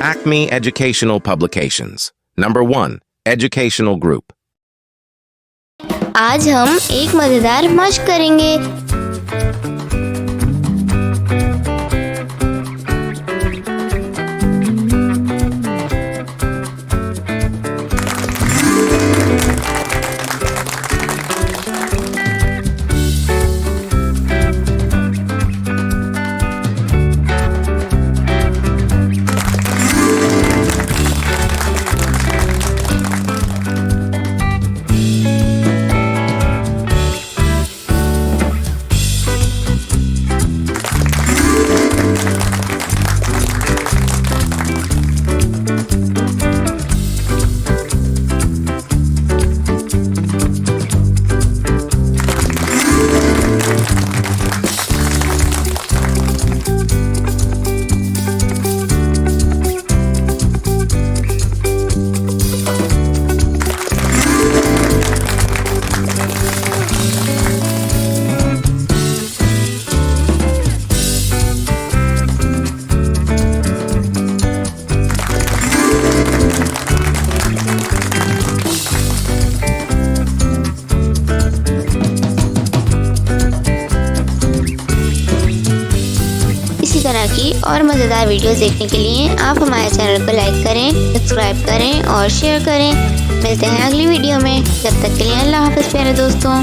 Acme Educational Publications. Number 1. Educational Group. आज हम एक मजेदार मशक करेंगे। इसी तरह की और मज़ेदार वीडियोस देखने के लिए आप हमारे चैनल को लाइक करें, सब्सक्राइब करें और शेयर करें। मिलते हैं अगली वीडियो में। जब तक के लिए अल्लाह हाफ़िज़ प्यारे दोस्तों।